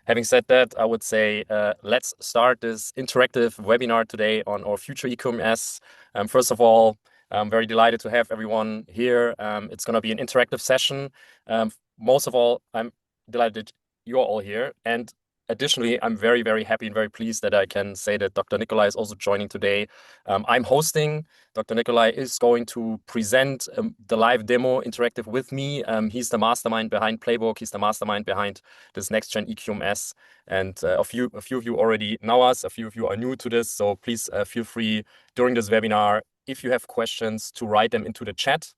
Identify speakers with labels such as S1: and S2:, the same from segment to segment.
S1: Having said that, I would say let's start this interactive webinar today on our future e-commerce. First of all, I'm very delighted to have everyone here. It's going to be an interactive session. Most of all, I'm delighted you're all here. And additionally, I'm very, very happy and very pleased that I can say that Dr. Nikolai is also joining today. I'm hosting. Dr. Nikolai is going to present the live demo interactive with me. He's the mastermind behind Playbook. He's the mastermind behind this NextGen-eQMS. And a few of you already know us. A few of you are new to this. So please feel free during this webinar, if you have questions, to write them into the chat.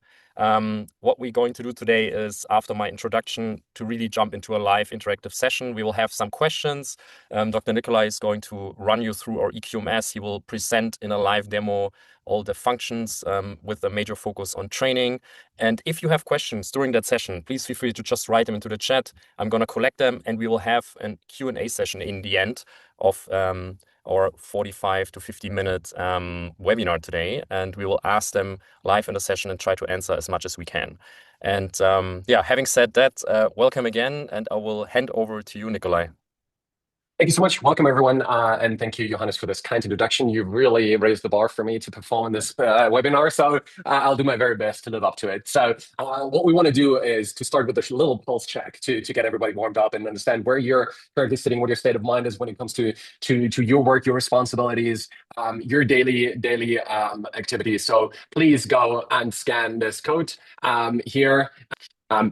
S1: What we're going to do today is, after my introduction, to really jump into a live interactive session. We will have some questions. Dr. Nikolai is going to run you through our eQMS. He will present in a live demo all the functions with a major focus on training. And if you have questions during that session, please feel free to just write them into the chat. I'm going to collect them, and we will have a Q&A session in the end of our 45 to 50-minute webinar today, and we will ask them live in the session and try to answer as much as we can. And yeah, having said that, welcome again, and I will hand over to you, Nikolai.
S2: Thank you so much. Welcome, everyone. And thank you, Johannes, for this kind introduction. You've really raised the bar for me to perform in this webinar, so I'll do my very best to live up to it. So what we want to do is to start with a little pulse check to get everybody warmed up and understand where you're currently sitting, what your state of mind is when it comes to your work, your responsibilities, your daily activities. So please go and scan this code here.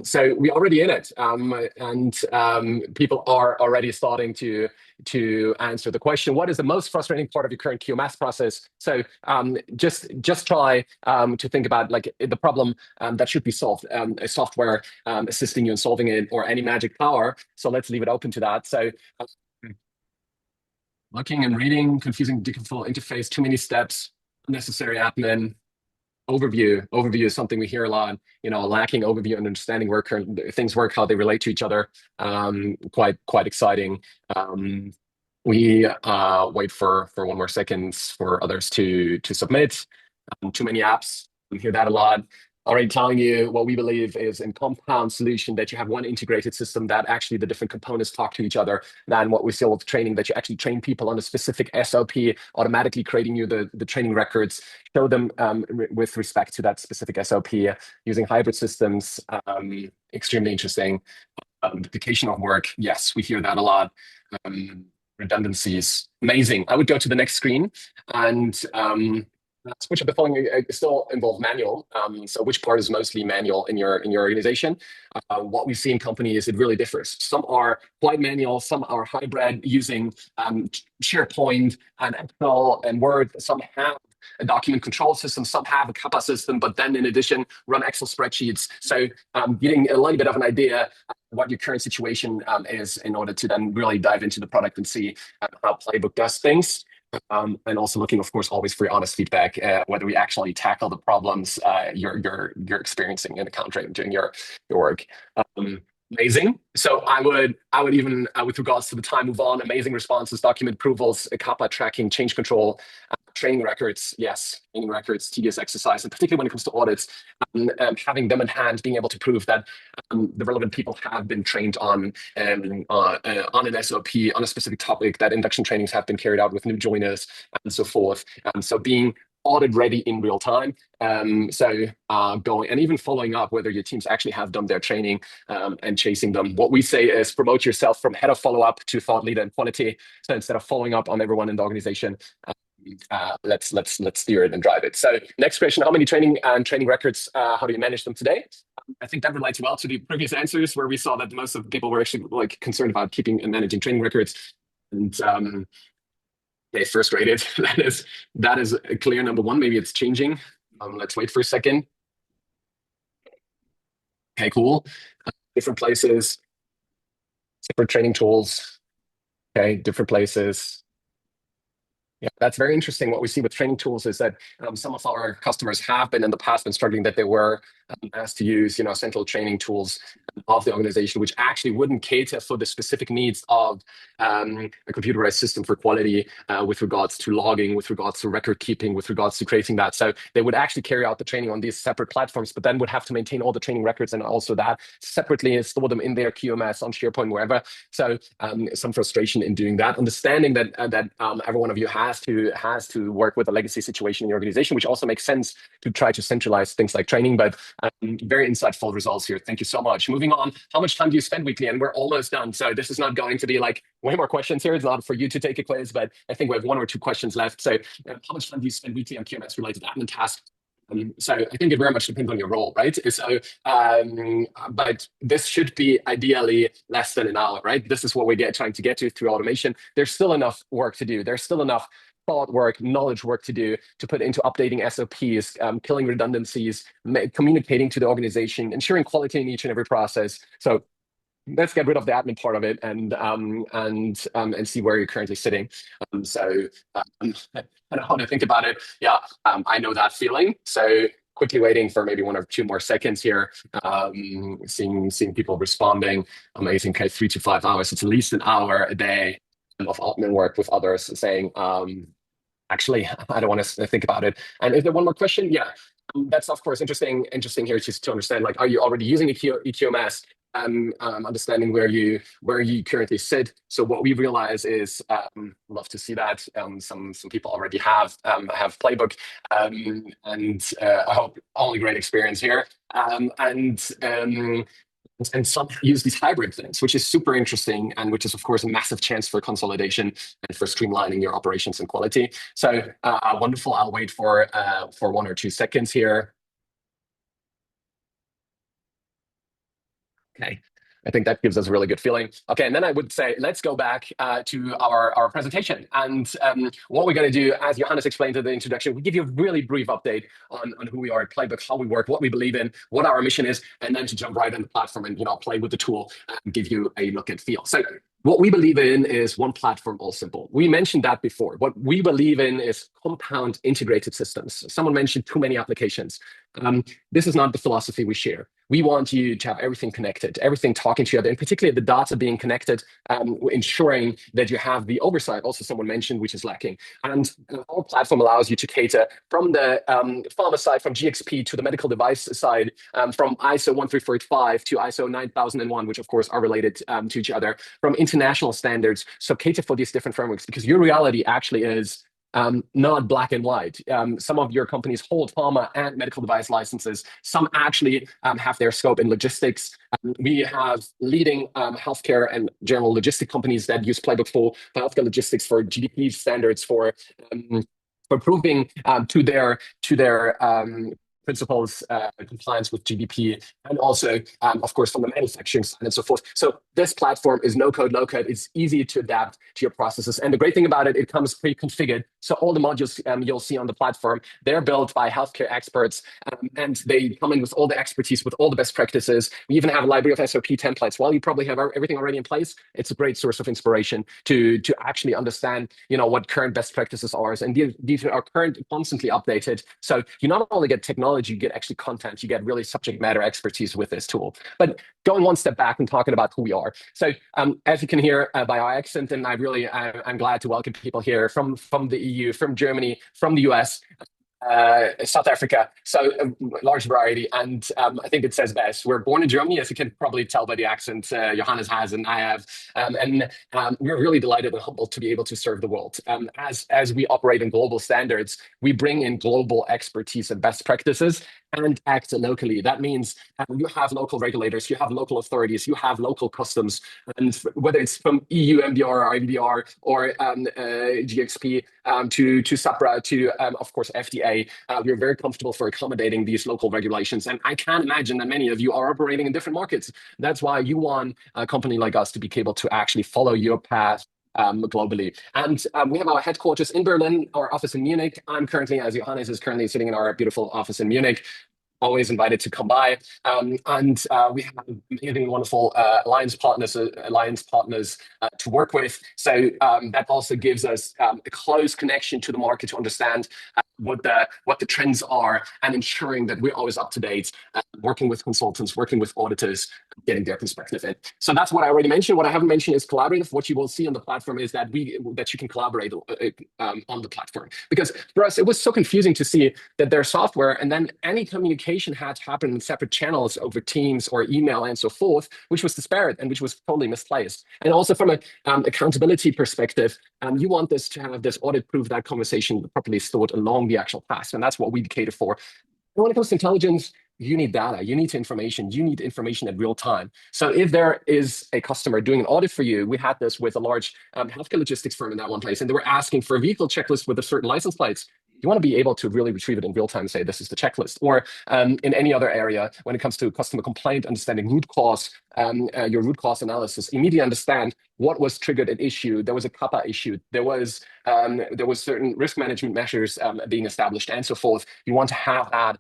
S2: So we're already in it, and people are already starting to answer the question: what is the most frustrating part of your current QMS process? So just try to think about like the problem that should be solved, a software assisting you in solving it, or any magic power. So let's leave it open to that. So looking and reading, confusing default interface, too many steps, unnecessary admin. Overview is something we hear a lot, lacking overview and understanding where current things work, how they relate to each other. Quite exciting. We wait for 1 more second for others to submit. Too many apps, we hear that a lot. Already telling you what we believe is a compound solution, that you have one integrated system that actually the different components talk to each other, than what we see with training, that you actually train people on a specific SOP, automatically creating you the training records, show them with respect to that specific SOP, using hybrid systems. Extremely interesting. Duplication of work, yes, we hear that a lot. Redundancies, amazing. I would go to the next screen, and which of the following still involve manual. So which part is mostly manual in your organization? What we see in companies, it really differs. Some are quite manual, some are hybrid, using SharePoint and Excel and Word. Some have a document control system, some have a Kappa system, but then in addition run Excel spreadsheets. So getting a little bit of an idea what your current situation is, in order to then really dive into the product and see how Playbook does things. And also looking, of course, always for your honest feedback, whether we actually tackle the problems you're experiencing in the contract during your work. Amazing. So I would even, with regards to the time, move on. Amazing responses, document approvals, Kappa tracking, change control, training records. Yes, training records, tedious exercise, and particularly when it comes to audits, having them in hand, being able to prove that the relevant people have been trained on an SOP, on a specific topic, that induction trainings have been carried out with new joiners, and so forth. So being audit ready in real time. Going and even following up whether your teams actually have done their training, and chasing them. What we say is promote yourself from head of follow-up to thought leader in quality. So instead of following up on everyone in the organization, let's steer it and drive it. So next question: how many training records? How do you manage them today? I think that relates well to the previous answers, where we saw that most of the people were actually concerned about keeping and managing training records. And they first rated. that is a clear number one. Maybe it's changing. Let's wait for a second. Okay, cool. Different places, different training tools. Okay, different places. Yeah, that's very interesting. What we see with training tools is that some of our customers have been in the past been struggling that they were asked to use, central training tools of the organization, which actually wouldn't cater for the specific needs of a computerized system for quality with regards to logging, with regards to record keeping, with regards to creating that. So they would actually carry out the training on these separate platforms, but then would have to maintain all the training records and also that separately and store them in their QMS on SharePoint, wherever. So some frustration in doing that. Understanding that every one of you has to work with a legacy situation in your organization, which also makes sense to try to centralize things like training. But very insightful results here. Thank you so much. Moving on, how much time do you spend weekly? And we're almost done. So this is not going to be like way more questions here. It's not for you to take a quiz, but I think we have one or two questions left. So how much time do you spend weekly on QMS related admin tasks? So I think it very much depends on your role, right? So, but this should be ideally less than an hour, right? This is what we're trying to get to through automation. There's still enough work to do. There's still enough thought work, knowledge work to do to put into updating SOPs, killing redundancies, communicating to the organization, ensuring quality in each and every process. So let's get rid of the admin part of it and see where you're currently sitting. And how to think about it. Yeah, I know that feeling. So quickly waiting for maybe one or two more seconds here. Seeing people responding. Amazing. Okay, 3 to 5 hours. It's at least an hour a day of admin work with others saying, actually, I don't want to think about it. And is there one more question? Yeah, that's of course interesting here just to understand. Like, are you already using EQMS? Understanding where you currently sit. So what we realize is, love to see that some people already have Playbook, and I hope only great experience here. And some use these hybrid things, which is super interesting, and which is of course a massive chance for consolidation and for streamlining your operations and quality. So wonderful. I'll wait for 1 or 2 seconds here. Okay. I think that gives us a really good feeling. Okay, and then I would say, let's go back to our presentation. And what we're going to do, as Johannes explained in the introduction, we give you a really brief update on who we are at Playbook, how we work, what we believe in, what our mission is, and then to jump right on the platform and play with the tool and give you a look and feel. So what we believe in is one platform, all simple. We mentioned that before. What we believe in is compound integrated systems. Someone mentioned too many applications. This is not the philosophy we share. We want you to have everything connected, everything talking to each other, and particularly the data being connected, ensuring that you have the oversight, also someone mentioned, which is lacking. And our platform allows you to cater from the pharma side, from GXP to the medical device side, from ISO 13485 to ISO 9001, which of course are related to each other, from international standards. So cater for these different frameworks, because your reality actually is not black and white. Some of your companies hold pharma and medical device licenses. Some actually have their scope in logistics. We have leading healthcare and general logistic companies that use Playbook for healthcare logistics, for GDP standards, for proving to their principles, compliance with GDP, and also, of course, from the manufacturing side and so forth. So this platform is no code, low code. It's easy to adapt to your processes. And the great thing about it, it comes pre-configured. So all the modules you'll see on the platform, they're built by healthcare experts, and they come in with all the expertise, with all the best practices. We even have a library of SOP templates. While you probably have everything already in place, it's a great source of inspiration to actually understand, what current best practices are. And these are constantly updated. So you not only get technology, you get actually content, you get really subject matter expertise with this tool. But going one step back and talking about who we are. So as you can hear by our accent, and I'm glad to welcome people here from the EU, from Germany, from the US, South Africa, so a large variety. And I think it says best. We're born in Germany, as you can probably tell by the accent Johannes has and I have. And we're really delighted and humbled to be able to serve the world. As we operate in global standards, we bring in global expertise and best practices and act locally. That means you have local regulators, you have local authorities, you have local customs, and whether it's from EU MDR, IVDR, or GXP to SAPRA to, of course, FDA, we're very comfortable for accommodating these local regulations. And I can imagine that many of you are operating in different markets. That's why you want a company like us to be able to actually follow your path globally. And we have our headquarters in Berlin, our office in Munich. I'm currently, as Johannes is currently sitting in our beautiful office in Munich. always invited to come by. And we have amazing, wonderful alliance partners to work with. So that also gives us a close connection to the market to understand what the trends are and ensuring that we're always up to date, working with consultants, working with auditors, getting their perspective in. So that's what I already mentioned. What I haven't mentioned is collaborative. What you will see on the platform is that you can collaborate on the platform. Because for us, it was so confusing to see that there's software and then any communication had to happen in separate channels over Teams or email and so forth, which was disparate and which was totally misplaced. And also from an accountability perspective, you want this to have this audit proof that conversation properly stored along the actual task. And that's what we cater for. And when it comes to intelligence, you need data, you need information, you need information at real time. So if there is a customer doing an audit for you, we had this with a large healthcare logistics firm in that one place, and they were asking for a vehicle checklist with a certain license plates. You want to be able to really retrieve it in real time and say, this is the checklist. Or in any other area, when it comes to customer complaint, understanding root cause, your root cause analysis, immediately understand what was triggered an issue. There was a kappa issue. There was certain risk management measures being established and so forth. You want to have that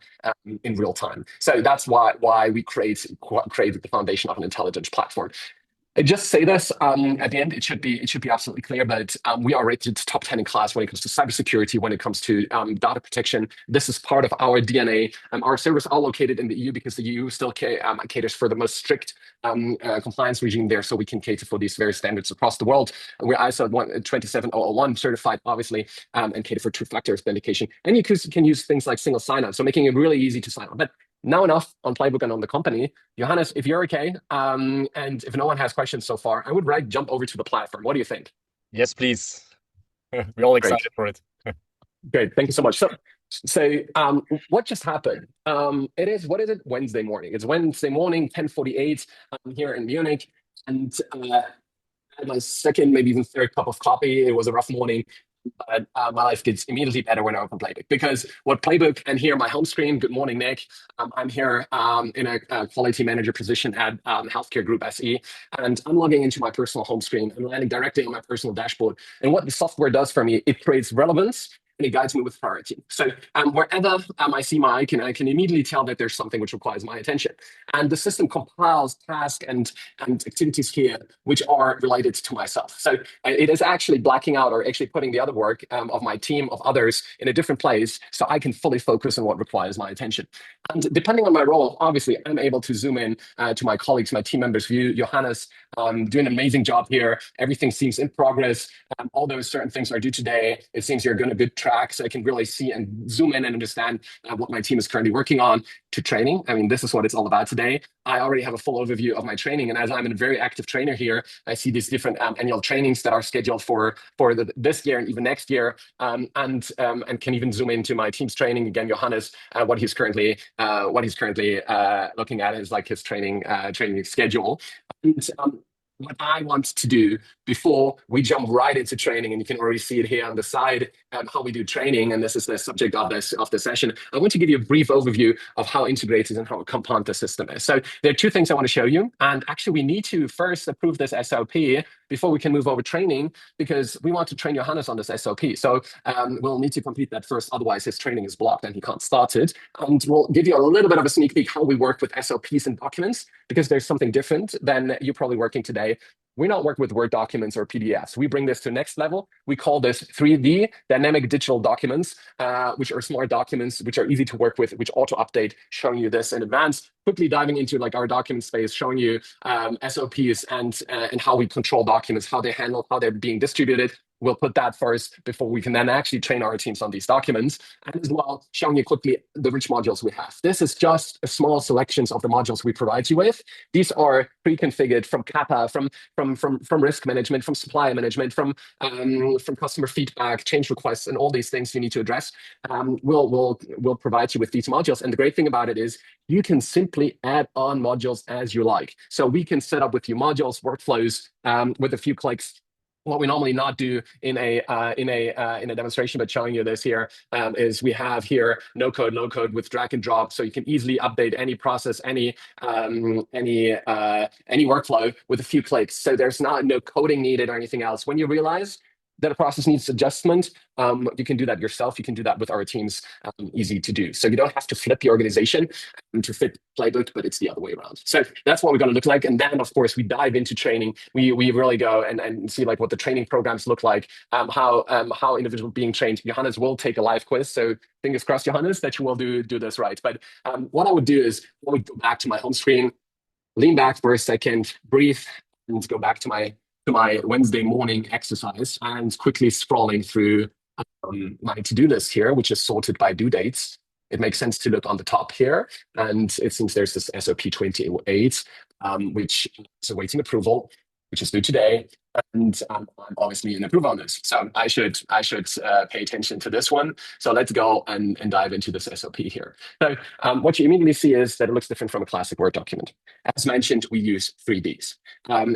S2: in real time. So that's why we created the foundation of an intelligence platform. I just say this at the end. It should be absolutely clear. But we are rated top 10 in class when it comes to cybersecurity, when it comes to data protection. This is part of our DNA. Our servers are located in the EU because the EU still caters for the most strict compliance regime there, so we can cater for these various standards across the world. We're ISO 27001 certified, obviously, and cater for two-factor authentication. And you can use things like single sign-on, so making it really easy to sign up. But now enough on Playbook and on the company. Johannes, if you're okay, and if no one has questions so far, I would jump over to the platform. What do you think?
S1: Yes, please. We're all
S2: Great.
S1: excited for it.
S2: Great. Thank you so much. So what just happened? What is it? Wednesday morning. It's Wednesday morning, 10:48. I'm here in Munich, and I had my second, maybe even third cup of coffee. It was a rough morning. But my life gets immediately better when I open Playbook, because what Playbook, and here my home screen, good morning, Nick. I'm here in a quality manager position at Healthcare Group SE, and I'm logging into my personal home screen. I'm landing directly on my personal dashboard. And what the software does for me, it creates relevance and it guides me with priority. So wherever I see my icon, I can immediately tell that there's something which requires my attention. And the system compiles tasks and activities here which are related to myself. So it is actually blacking out or actually putting the other work of my team, of others, in a different place so I can fully focus on what requires my attention. And depending on my role, obviously, I'm able to zoom in to my colleagues, my team members' view. Johannes doing an amazing job here. Everything seems in progress. All those certain things are due today. It seems you're going a good track, so I can really see and zoom in and understand what my team is currently working on. To training, I mean, this is what it's all about today. I already have a full overview of my training, and as I'm a very active trainer here, I see these different annual trainings that are scheduled for this year and even next year, and can even zoom into my team's training. Again, Johannes, what he's currently looking at is like his training schedule. And what I want to do before we jump right into training, and you can already see it here on the side, how we do training, and this is the subject of the session. I want to give you a brief overview of how integrated and how compliant the system is. So there are two things I want to show you, and actually we need to first approve this SOP before we can move over training, because we want to train Johannes on this SOP. So we'll need to complete that first, otherwise his training is blocked and he can't start it. And we'll give you a little bit of a sneak peek how we work with SOPs and documents, because there's something different than you're probably working today. We're not working with Word documents or PDFs. We bring this to the next level. We call this 3D, dynamic digital documents, which are smart documents, which are easy to work with, which auto-update, showing you this in advance. Quickly diving into like our document space, showing you SOPs and how we control documents, how they handle, how they're being distributed. We'll put that first before we can then actually train our teams on these documents, and as well showing you quickly the rich modules we have. This is just a small selections of the modules we provide you with. These are pre-configured from Kappa, from risk management, from supplier management, from customer feedback, change requests, and all these things you need to address. We'll provide you with these modules, and the great thing about it is you can simply add on modules as you like. So we can set up with you modules, workflows with a few clicks. What we normally not do in a demonstration, but showing you this here, is we have here no code, low code with drag and drop, so you can easily update any process, any workflow with a few clicks. So there's no coding needed or anything else. When you realize that a process needs adjustment, you can do that yourself. You can do that with our teams, easy to do. So you don't have to flip the organization to fit Playbook, but it's the other way around. So that's what we're going to look like. And then, of course, we dive into training. We really go and see like what the training programs look like, how individuals being trained. Johannes will take a live quiz. So fingers crossed, Johannes, that you will do this right. But what I would do is I would go back to my home screen, lean back for a second, breathe, and go back to my Wednesday morning exercise and quickly scrolling through my to-do list here, which is sorted by due dates. It makes sense to look on the top here, and it seems there's this SOP 28, which is awaiting approval, which is due today, and I'm obviously in approval on this. So I should pay attention to this one. So let's go and dive into this SOP here. So what you immediately see is that it looks different from a classic Word document. As mentioned, we use 3Ds.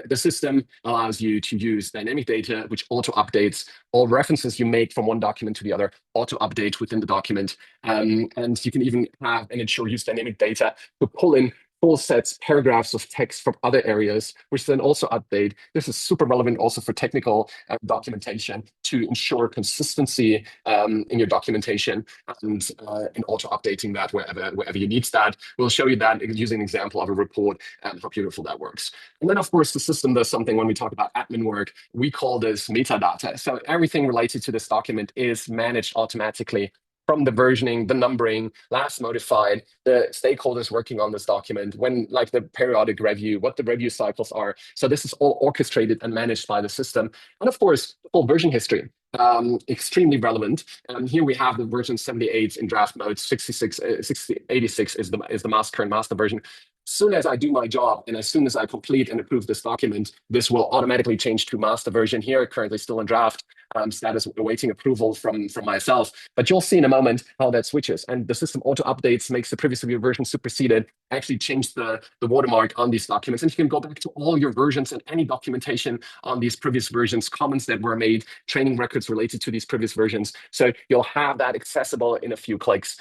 S2: The system allows you to use dynamic data, which auto updates all references you make from one document to the other, auto update within the document. And you can even have and ensure use dynamic data to pull in full sets, paragraphs of text from other areas, which then also update. This is super relevant also for technical documentation to ensure consistency in your documentation and also updating that wherever you need that. We'll show you that using an example of a report and how beautiful that works. And then, of course, the system does something when we talk about admin work. We call this metadata. So everything related to this document is managed automatically from the versioning, the numbering, last modified, the stakeholders working on this document, when like the periodic review, what the review cycles are. So this is all orchestrated and managed by the system. And of course, the full version history, extremely relevant. Here we have the version 78 in draft mode, 86 is the current master version. As soon as I do my job and as soon as I complete and approve this document, this will automatically change to master version here, currently still in draft. Status awaiting approval from myself. But you'll see in a moment how that switches. And the system auto updates, makes the previous version superseded, actually change the watermark on these documents. And you can go back to all your versions and any documentation on these previous versions, comments that were made, training records related to these previous versions. So you'll have that accessible in a few clicks.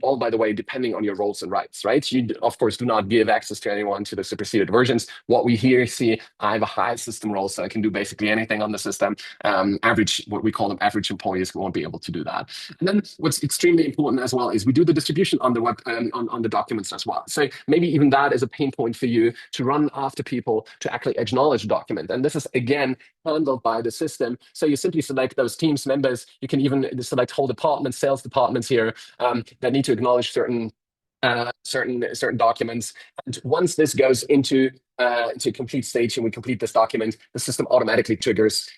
S2: All, by the way, depending on your roles and rights, right? You, of course, do not give access to anyone to the superseded versions. What we here see, I have a high system role, so I can do basically anything on the system. Average, what we call them average employees, won't be able to do that. And then what's extremely important as well is we do the distribution on the web, on the documents as well. So maybe even that is a pain point for you to run after people to actually acknowledge a document. And this is, again, handled by the system. So you simply select those teams members. You can even select whole departments, sales departments here that need to acknowledge certain documents. And once this goes into complete stage and we complete this document, the system automatically triggers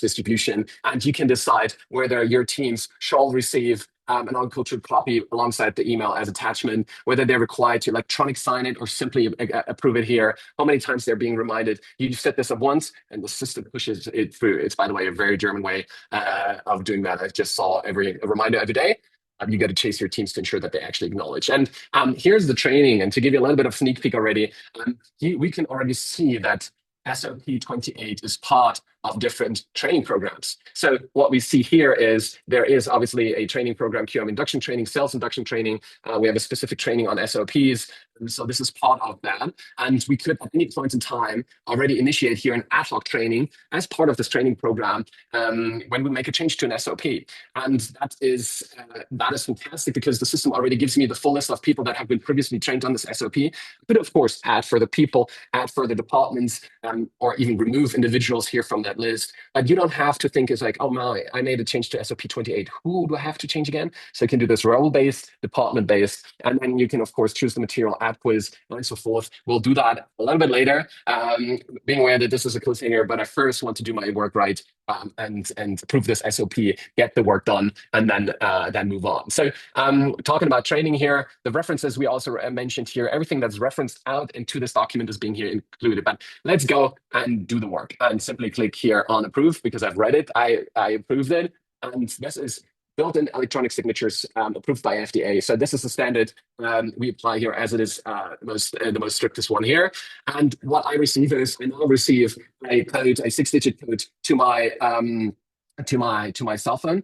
S2: distribution, and you can decide whether your teams shall receive an uncultured copy alongside the email as attachment, whether they're required to electronic sign it or simply approve it here, how many times they're being reminded. You set this up once and the system pushes it through. It's, by the way, a very German way of doing that. I just saw a reminder every day. You got to chase your teams to ensure that they actually acknowledge. And here's the training. And to give you a little bit of sneak peek already, we can already see that SOP 28 is part of different training programs. So what we see here is there is obviously a training program, QM induction training, sales induction training. We have a specific training on SOPs. So this is part of that. And we could at any point in time already initiate here an ad hoc training as part of this training program when we make a change to an SOP. And that is fantastic because the system already gives me the full list of people that have been previously trained on this SOP. But of course, add further people, add further departments, or even remove individuals here from that list. But you don't have to think it's like, oh my, I made a change to SOP 28. Who do I have to change again? So you can do this role-based, department-based, and then you can, of course, choose the material, add quiz, and so forth. We'll do that a little bit later, being aware that this is a cliffhanger, but I first want to do my work right and prove this SOP, get the work done, and then move on. So talking about training here, the references we also mentioned here, everything that's referenced out into this document is being here included. But let's go and do the work and simply click here on approve because I've read it. I approved it. And this is built-in electronic signatures approved by FDA. So this is the standard we apply here as it is the most strictest one here. And what I receive is I now receive a code, a 6-digit code to my cell phone.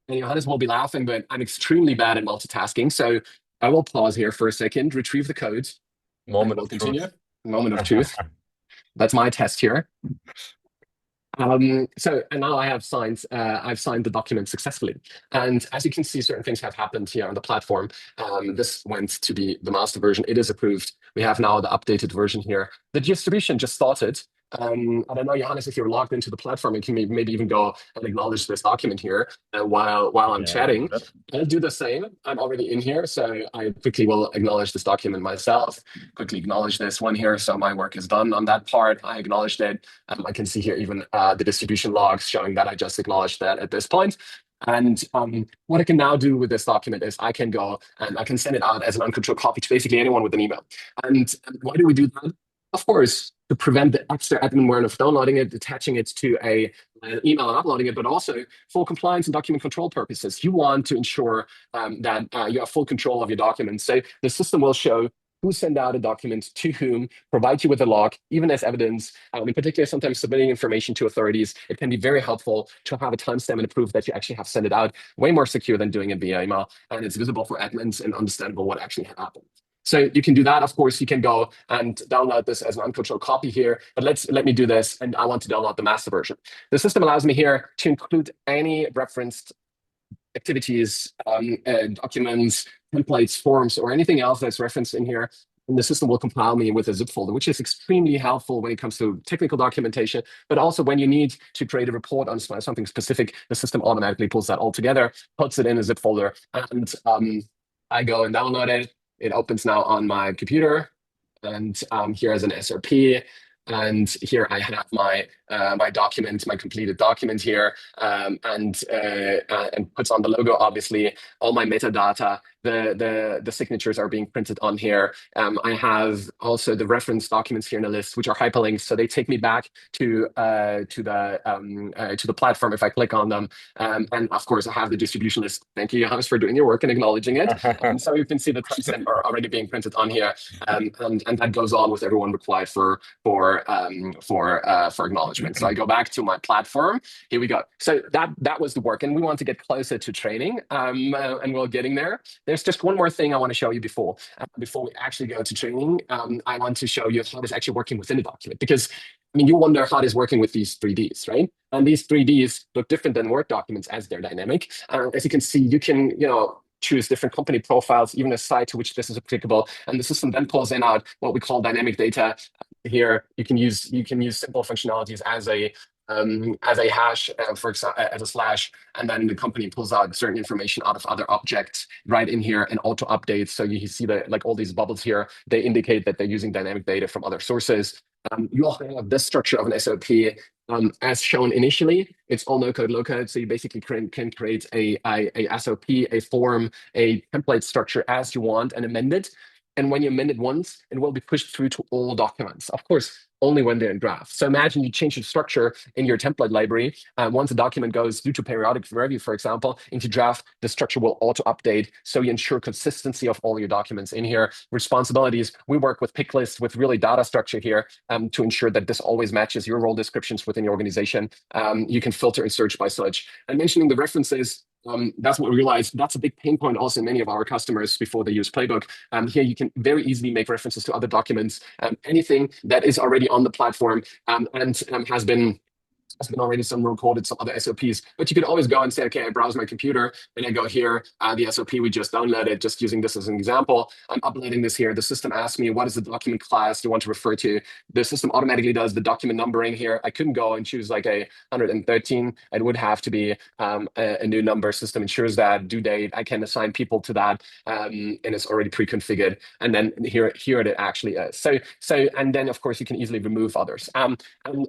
S2: And Johannes will be laughing, but I'm extremely bad at multitasking. So I will pause here for a second, retrieve the code.
S1: Moment of
S2: continue.
S1: truth.
S2: Moment of truth. That's my test here. And now I've signed the document successfully. And as you can see, certain things have happened here on the platform. This went to be the master version. It is approved. We have now the updated version here. The distribution just started. I don't know, Johannes, if you're logged into the platform, and can maybe even go and acknowledge this document here while I'm
S1: Yeah, I can do
S2: chatting.
S1: that.
S2: I'll do the same. I'm already in here, so I quickly will acknowledge this document myself. Quickly acknowledge this one here, so my work is done on that part. I acknowledged it. I can see here even the distribution logs showing that I just acknowledged that at this point. And what I can now do with this document is I can go and I can send it out as an uncontrolled copy to basically anyone with an email. And why do we do that? Of course, to prevent the extra admin of downloading it, attaching it to an email and uploading it, but also for compliance and document control purposes. You want to ensure that you have full control of your documents. So the system will show who sent out a document to whom, provide you with a log, even as evidence. In particular, sometimes submitting information to authorities, it can be very helpful to have a timestamp and a proof that you actually have sent it out. Way more secure than doing it via email, and it's visible for admins and understandable what actually happened. So you can do that. Of course, you can go and download this as an uncontrolled copy here, but let me do this, and I want to download the master version. The system allows me here to include any referenced activities, documents, templates, forms, or anything else that's referenced in here. And the system will compile me with a zip folder, which is extremely helpful when it comes to technical documentation, but also when you need to create a report on something specific, the system automatically pulls that all together, puts it in a zip folder, and I go and download it. It opens now on my computer, and here is an SOP. And here I have my document, my completed document here, and puts on the logo. Obviously, all my metadata, the signatures are being printed on here. I have also the reference documents here in the list, which are hyperlinks, so they take me back to the platform if I click on them. And of course, I have the distribution list. Thank you, Johannes, for doing your work and acknowledging it. So you can see the timestamp are already being printed on here, and that goes on with everyone required for acknowledgement. So I go back to my platform. Here we go. So that was the work, and we want to get closer to training, and we're getting there. There's just one more thing I want to show you before we actually go to training. I want to show you how it's actually working within the document, because I mean, you wonder how it is working with these 3Ds, right? And these 3Ds look different than Word documents as they're dynamic. As you can see, you can, choose different company profiles, even a site to which this is applicable. And the system then pulls in out what we call dynamic data. Here, you can use simple functionalities as a hash, for example, as a slash, and then the company pulls out certain information out of other objects right in here and auto updates. So you see that like all these bubbles here, they indicate that they're using dynamic data from other sources. You also have this structure of an SOP. As shown initially, it's all no-code, low-code. So you basically can create a SOP, a form, a template structure as you want and amend it. And when you amend it once, it will be pushed through to all documents. Of course, only when they're in draft. So imagine you change the structure in your template library. Once a document goes due to periodic review, for example, into draft, the structure will auto-update. So you ensure consistency of all your documents in here. Responsibilities, we work with pick lists with really data structure here to ensure that this always matches your role descriptions within your organization. You can filter and search by such. And mentioning the references, that's what we realized. That's a big pain point also in many of our customers before they use Playbook. Here you can very easily make references to other documents, anything that is already on the platform and has been already some recorded, some other SOPs. But you could always go and say, okay, I browse my computer and I go here, the SOP we just downloaded, just using this as an example. I'm uploading this here. The system asks me, what is the document class you want to refer to? The system automatically does the document numbering here. I couldn't go and choose like a 113. It would have to be a new number. System ensures that due date. I can assign people to that, and it's already pre-configured. And then here it actually is. So and then of course you can easily remove others. And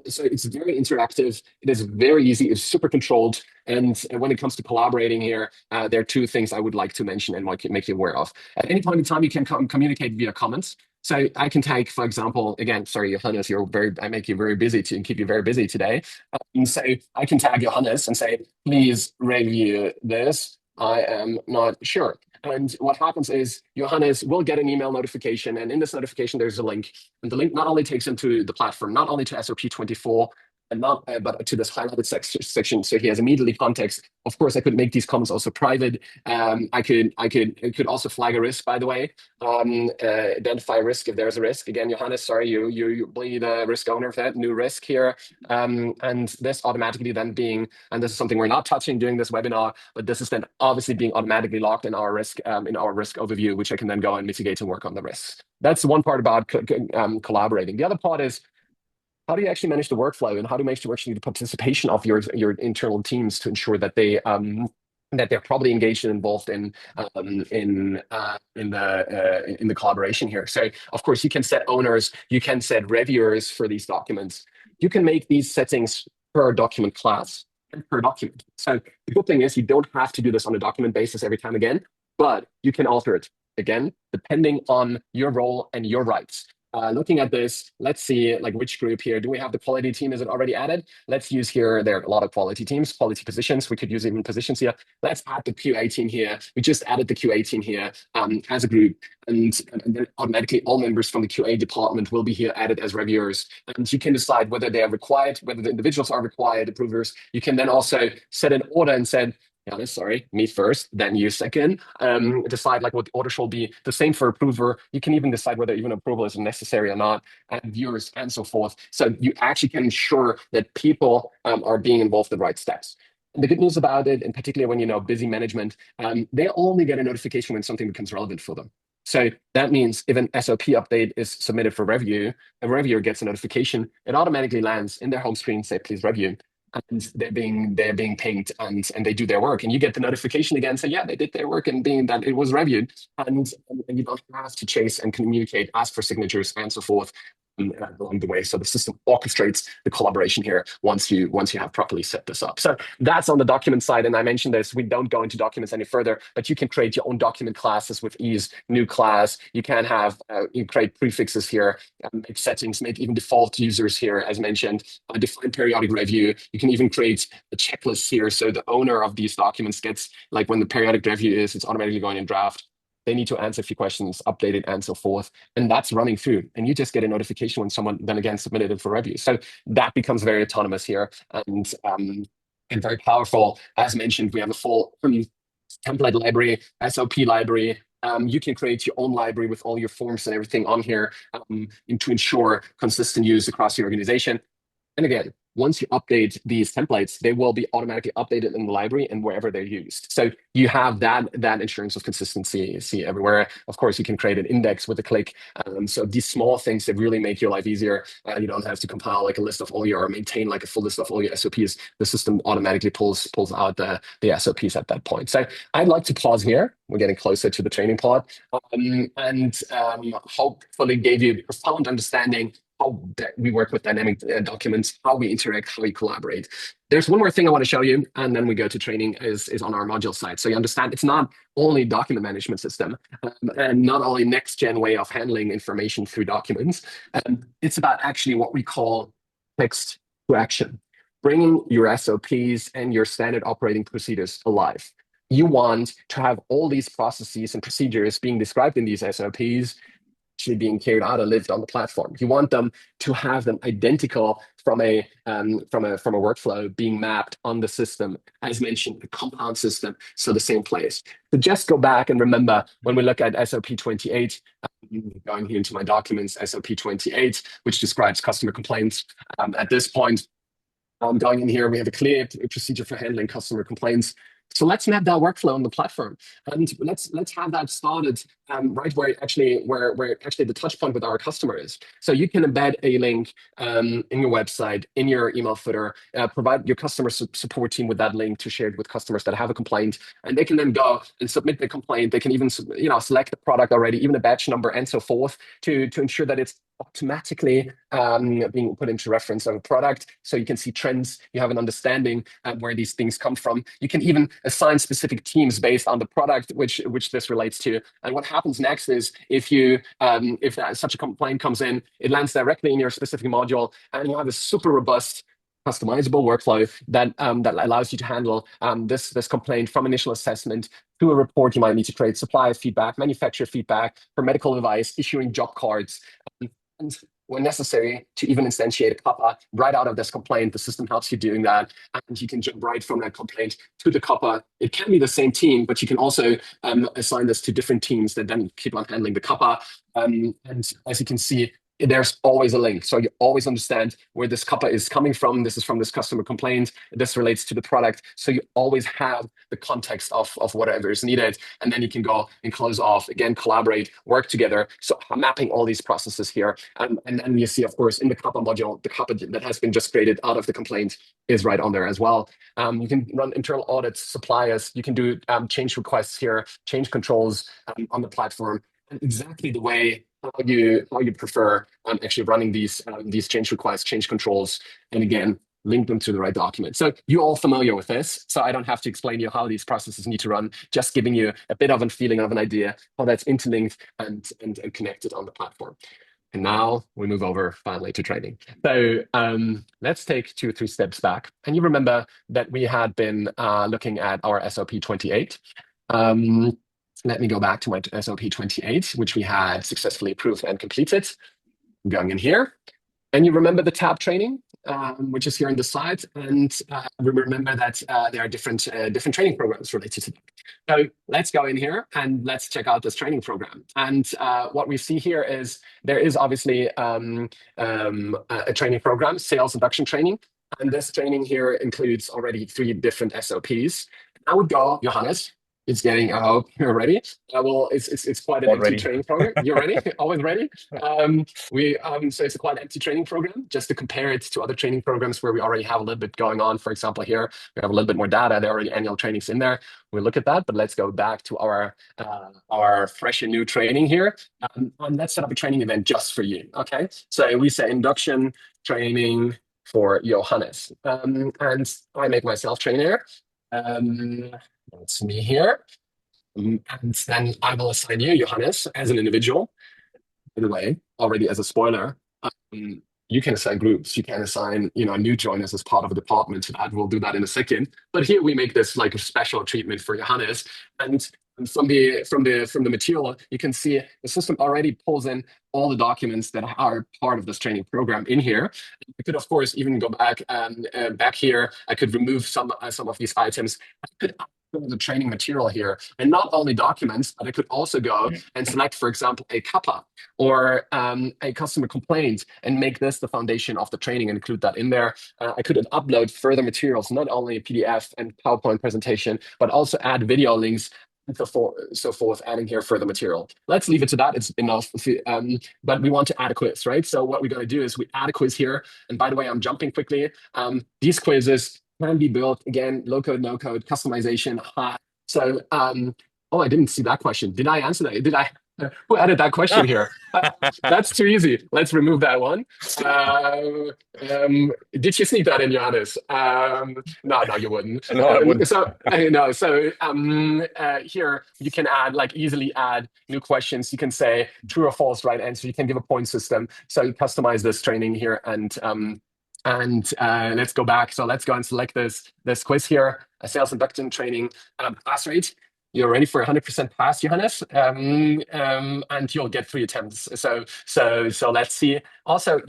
S2: so it's very interactive. It is very easy. It's super controlled. And when it comes to collaborating here, there are two things I would like to mention and make you aware of. At any point in time, you can communicate via comments. So I can take, for example, again, sorry, Johannes, I make you very busy and keep you very busy today. So I can tag Johannes and say, please review this. I am not sure. And what happens is Johannes will get an email notification. And in this notification, there's a link. And the link not only takes him to the platform, not only to SOP 24, and not but to this highlighted section, so he has immediately context. Of course, I could make these comments also private. I could also flag a risk, by the way. Identify risk if there's a risk. Again, Johannes, sorry, you be the risk owner of that new risk here. And this automatically then being, and this is something we're not touching during this webinar, but this is then obviously being automatically logged in our risk overview, which I can then go and mitigate and work on the risks. That's one part about collaborating. The other part is, how do you actually manage the workflow, and how do you make sure actually the participation of your internal teams to ensure that they're probably engaged and involved in the collaboration here. So of course you can set owners, you can set reviewers for these documents. You can make these settings per document class and per document. So the good thing is you don't have to do this on a document basis every time again, but you can alter it again depending on your role and your rights. Looking at this, let's see like which group here. Do we have the quality team? Is it already added? Let's use here. There are a lot of quality teams, quality positions. We could use even positions here. Let's add the QA team here. We just added the QA team here as a group. And then automatically all members from the QA department will be here added as reviewers. And you can decide whether they are required, whether the individuals are required approvers. You can then also set an order and say, sorry, me first, then you second. Decide like what the order shall be. The same for approver. You can even decide whether even approval is necessary or not, and viewers and so forth. So you actually can ensure that people are being involved in the right steps. And the good news about it, and particularly when you know busy management, they only get a notification when something becomes relevant for them. So that means if an SOP update is submitted for review, a reviewer gets a notification, it automatically lands in their home screen, say, please review. And they're being pinged and they do their work, and you get the notification again, say yeah, they did their work and being that it was reviewed, and you don't have to chase and communicate, ask for signatures and so forth along the way. So the system orchestrates the collaboration here once you have properly set this up. So that's on the document side, and I mentioned this, we don't go into documents any further, but you can create your own document classes with ease. New class, you can have you create prefixes here, make settings, make even default users here as mentioned, define periodic review. You can even create a checklist here, so the owner of these documents gets, like when the periodic review is, it's automatically going in draft. They need to answer a few questions, update it, and so forth. And that's running through. And you just get a notification when someone then again submitted it for review. So that becomes very autonomous here and very powerful. As mentioned, we have a full template library, SOP library. You can create your own library with all your forms and everything on here to ensure consistent use across your organization. And again, once you update these templates, they will be automatically updated in the library and wherever they're used. So you have that insurance of consistency everywhere. Of course, you can create an index with a click. So these small things that really make your life easier. You don't have to compile like a list of all your, or maintain like a full list of all your SOPs. The system automatically pulls out the SOPs at that point. So I'd like to pause here. We're getting closer to the training part, and hopefully gave you a profound understanding how we work with dynamic documents, how we interact, how we collaborate. There's one more thing I want to show you, and then we go to training is on our module side. So you understand it's not only document management system and not only next gen way of handling information through documents. It's about actually what we call text to action, bringing your SOPs and your standard operating procedures alive. You want to have all these processes and procedures being described in these SOPs actually being carried out and lived on the platform. You want them to have them identical from a workflow being mapped on the system, as mentioned, the compound system, so the same place. So just go back and remember when we look at SOP 28, going here into my documents, SOP 28, which describes customer complaints. At this point, going in here, we have a clear procedure for handling customer complaints. So let's map that workflow on the platform, and let's have that started right where actually the touch point with our customer is. So you can embed a link in your website, in your email footer, provide your customer support team with that link to share it with customers that have a complaint, and they can then go and submit the complaint. They can even select the product already, even a batch number and so forth, to ensure that it's automatically being put into reference of a product, so you can see trends, you have an understanding where these things come from. You can even assign specific teams based on the product which this relates to. And what happens next is if such a complaint comes in, it lands directly in your specific module, and you have a super robust customizable workflow that allows you to handle this complaint from initial assessment to a report you might need to create, supplier feedback, manufacturer feedback, for medical device, issuing job cards. And when necessary, to even instantiate a kappa right out of this complaint. The system helps you doing that, and you can jump right from that complaint to the kappa. It can be the same team, but you can also assign this to different teams that then keep on handling the kappa. And as you can see, there's always a link. So you always understand where this kappa is coming from. This is from this customer complaint. This relates to the product. So you always have the context of whatever is needed. And then you can go and close off, again, collaborate, work together. So mapping all these processes here. And then you see, of course, in the kappa module, the kappa that has been just created out of the complaint is right on there as well. You can run internal audits, suppliers. You can do change requests here, change controls on the platform, and exactly the way how you prefer actually running these change requests, change controls, and again, link them to the right document. So you're all familiar with this, so I don't have to explain to you how these processes need to run, just giving you a bit of a feeling of an idea how that's interlinked and connected on the platform. And now we move over finally to training. So let's take 2 or 3 steps back. And you remember that we had been looking at our SOP 28. Let me go back to my SOP 28, which we had successfully approved and completed. I'm going in here. And you remember the tab training, which is here on the side. And we remember that there are different training programs related to that. So let's go in here and let's check out this training program. And what we see here is there is obviously a training program, sales induction training. And this training here includes already 3 different SOPs. I would go, Johannes. It's getting, I hope you're ready. Well, it's quite an empty training program. You're ready? Always ready? So it's a quite empty training program, just to compare it to other training programs where we already have a little bit going on. For example, here, we have a little bit more data. There are already annual trainings in there. We'll look at that, but let's go back to our fresh and new training here. And let's set up a training event just for you, okay? So we say induction training for Johannes. And I make myself trainer. That's me here. And then I will assign you, Johannes, as an individual. By the way, already as a spoiler, you can assign groups. You can assign, new joiners as part of a department. We'll do that in a second. But here we make this like a special treatment for Johannes. And from the material, you can see the system already pulls in all the documents that are part of this training program in here. I could, of course, even go back here. I could remove some of these items. I could the training material here, and not only documents, but I could also go and select, for example, a kappa or a customer complaint and make this the foundation of the training and include that in there. I could upload further materials, not only a PDF and PowerPoint presentation, but also add video links and so forth, adding here further material. Let's leave it to that. It's enough. But we want to add a quiz, right? So what we're going to do is we add a quiz here. And by the way, I'm jumping quickly. These quizzes can be built, again, low code, no code, customization. So, I didn't see that question. Did I answer that? Who added that question here? That's too easy. Let's remove that one. Did you sneak that in, Johannes? No, you wouldn't.
S1: No, I wouldn't.
S2: Here you can easily add new questions. You can say true or false, right answer. You can give a point system. So you customize this training here and let's go back. So let's go and select this quiz here, a sales induction training pass rate. You're ready for 100% pass, Johannes, and you'll get 3 attempts. So let's see. Also,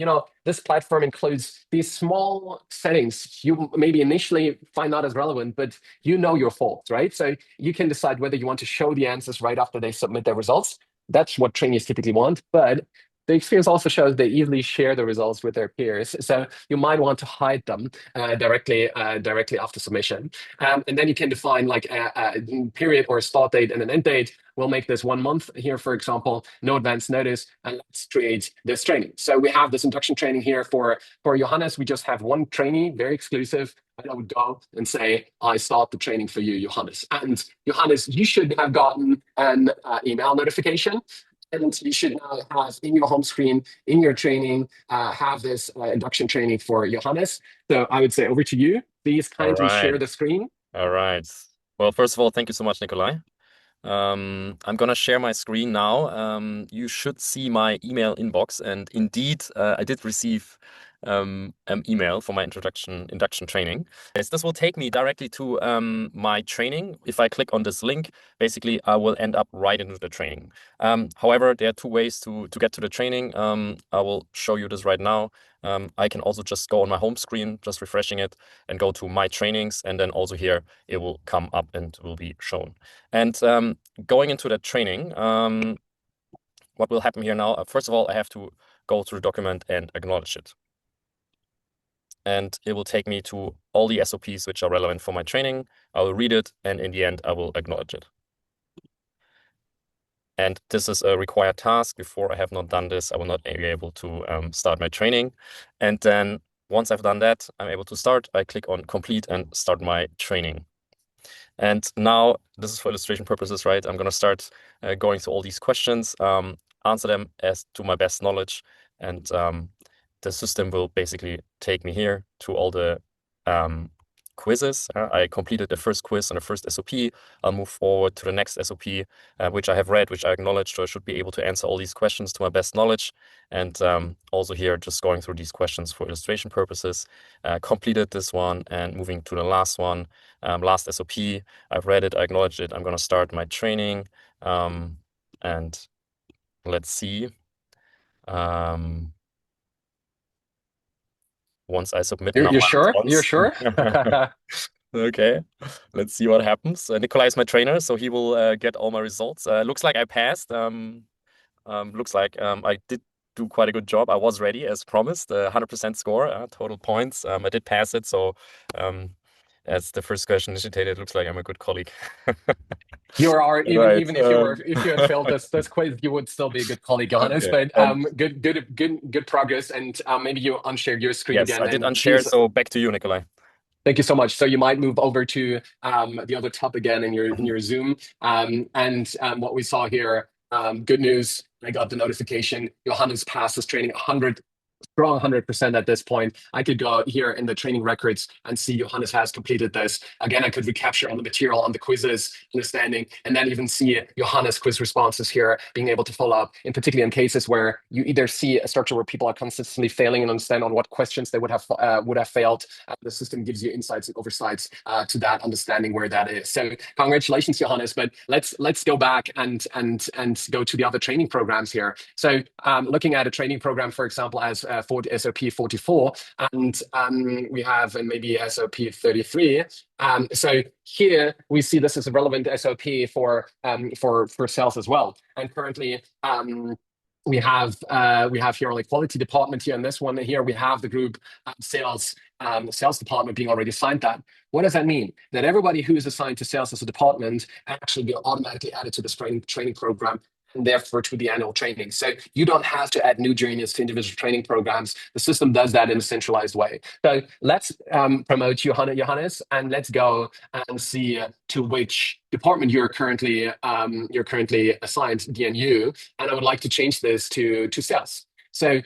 S2: this platform includes these small settings you maybe initially find not as relevant, but your faults, right? So you can decide whether you want to show the answers right after they submit their results. That's what trainees typically want, but the experience also shows they easily share the results with their peers. So you might want to hide them directly after submission. And then you can define like a period or a start date and an end date. We'll make this 1 month here, for example, no advance notice, and let's create this training. So we have this induction training here for Johannes. We just have 1 trainee, very exclusive. And I would go and say, I start the training for you, Johannes. And Johannes, you should have gotten an email notification. And you should now have in your home screen, in your training, have this induction training for Johannes. So I would say over to you. Please kindly share the screen.
S1: All right. Well, first of all, thank you so much, Nikolai. I'm gonna share my screen now. You should see my email inbox, and indeed, I did receive email for my induction training. Yes, this will take me directly to my training. If I click on this link, basically I will end up right into the training. However, there are two ways to get to the training. I will show you this right now. I can also just go on my home screen, just refreshing it, and go to my trainings, and then also here it will come up and will be shown. And going into that training, what will happen here now? First of all, I have to go through the document and acknowledge it. And it will take me to all the SOPs which are relevant for my training. I will read it, and in the end, I will acknowledge it. And this is a required task. Before I have not done this, I will not be able to start my training. And then once I've done that, I'm able to start. I click on complete and start my training. And now this is for illustration purposes, right? I'm going to start going through all these questions, answer them as to my best knowledge, and the system will basically take me here to all the quizzes. I completed the first quiz on the first SOP. I'll move forward to the next SOP, which I have read, which I acknowledged, so I should be able to answer all these questions to my best knowledge. And also here, just going through these questions for illustration purposes. Completed this one and moving to the last one, last SOP. I've read it, I acknowledged it. I'm going to start my training. And let's see. Once I submit now
S2: You're
S1: my
S2: sure? You're
S1: response.
S2: sure?
S1: Okay, let's see what happens. Nikolai is my trainer, so he will get all my results. Looks like I passed. Looks like I did do quite a good job. I was ready as promised. 100% score, total points. I did pass it, so as the first question initiated, it looks like I'm a good colleague.
S2: You are even
S1: Right.
S2: even if you had failed this quiz, you would still be a good colleague, Johannes.
S1: Okay.
S2: But
S1: And
S2: good progress. And maybe you unshare your screen
S1: yes,
S2: again
S1: I did
S2: and
S1: unshare.
S2: use.
S1: So back to you, Nikolai.
S2: Thank you so much. So you might move over to the other tab again in your Zoom. And what we saw here, good news. I got the notification. Johannes passed his training 100 strong 100% at this point. I could go here in the training records and see Johannes has completed this. Again, I could recapture all the material on the quizzes, understanding, and then even see Johannes quiz responses here, being able to follow up, in particular in cases where you either see a structure where people are consistently failing and understand on what questions they would have failed. The system gives you insights and oversights to that understanding where that is. So congratulations, Johannes. But let's go back and go to the other training programs here. So looking at a training program, for example, as for SOP 44, and we have and maybe SOP 33. So here we see this is a relevant SOP for sales as well. And currently, we have here only quality department here. In this one here, we have the group sales department being already assigned that. What does that mean? That everybody who is assigned to sales as a department actually be automatically added to this training program and therefore to the annual training. So you don't have to add new juniors to individual training programs. The system does that in a centralized way. So let's promote Johannes, and let's go and see to which department you're currently assigned DNU. And I would like to change this to sales. So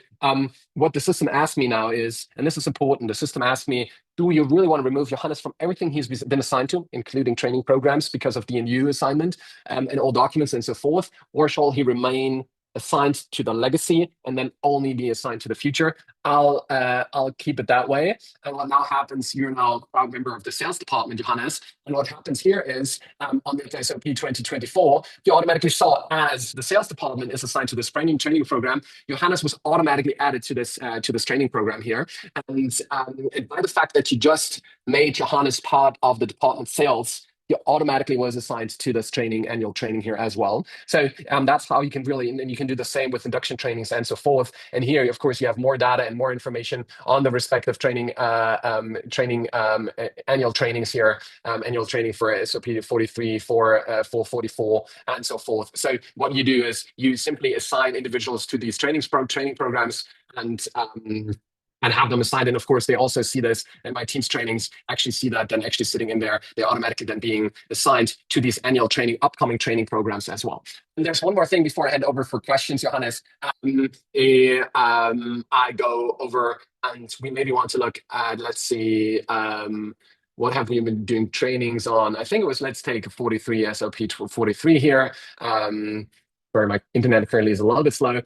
S2: what the system asked me now is, and this is important, the system asked me, do you really want to remove Johannes from everything he's been assigned to, including training programs because of DNU assignment and all documents and so forth, or shall he remain assigned to the legacy and then only be assigned to the future? I'll keep it that way. And what now happens, you're now a proud member of the sales department, Johannes. And what happens here is on the SOP 2024, you automatically saw as the sales department is assigned to this training program, Johannes was automatically added to this training program here. And by the fact that you just made Johannes part of the department sales, you automatically was assigned to this annual training here as well. So that's how you can really, and you can do the same with induction trainings and so forth. And here, of course, you have more data and more information on the respective annual trainings here, annual training for SOP 43, for 44, and so forth. So what you do is you simply assign individuals to these training programs and have them assigned. And of course, they also see this, and my team's trainings actually see that then actually sitting in there. They're automatically then being assigned to these annual upcoming training programs as well. And there's one more thing before I hand over for questions, Johannes. I go over, and we maybe want to look at, let's see, what have we been doing trainings on? I think it was, let's take 43, SOP 43 here. Where my internet currently is a little bit slow.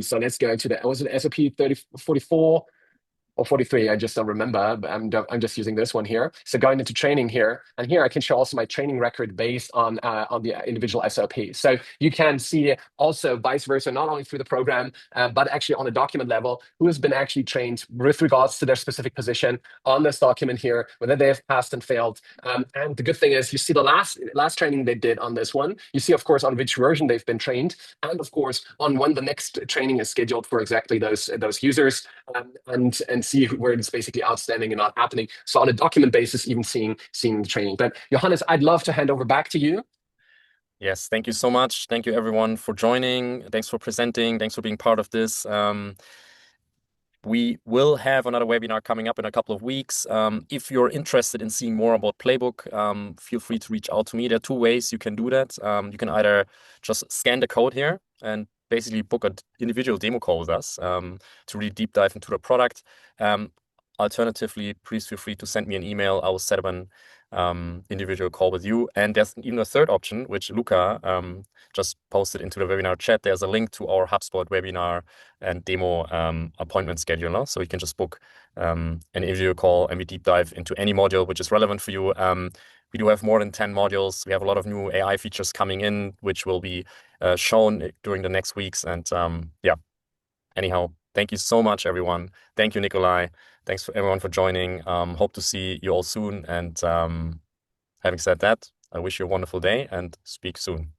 S2: So let's go to was it SOP 44? or 43, I just don't remember. But I'm just using this one here. So going into training here, and here I can show also my training record based on the individual SOP. So you can see also vice versa, not only through the program, but actually on a document level, who has been actually trained with regards to their specific position on this document here, whether they have passed and failed. And the good thing is you see the last training they did on this one. You see, of course, on which version they've been trained, and of course, on when the next training is scheduled for exactly those users, and see where it's basically outstanding and not happening. So on a document basis, even seeing the training. But Johannes, I'd love to hand over back to you.
S1: Yes, thank you so much. Thank you everyone for joining. Thanks for presenting. Thanks for being part of this. We will have another webinar coming up in a couple of weeks. If you're interested in seeing more about Playbook, feel free to reach out to me. There are two ways you can do that. You can either just scan the code here and basically book an individual demo call with us to really deep dive into the product. Alternatively, please feel free to send me an email. I will set up an individual call with you. And there's even a third option, which Luca just posted into the webinar chat. There's a link to our HubSpot webinar and demo appointment scheduler. So you can just book an individual call and we deep dive into any module which is relevant for you. We do have more than 10 modules. We have a lot of new AI features coming in, which will be shown during the next weeks. And yeah, anyhow, thank you so much, everyone. Thank you, Nikolai. Thanks for everyone for joining. Hope to see you all soon. And having said that, I wish you a wonderful day and speak soon.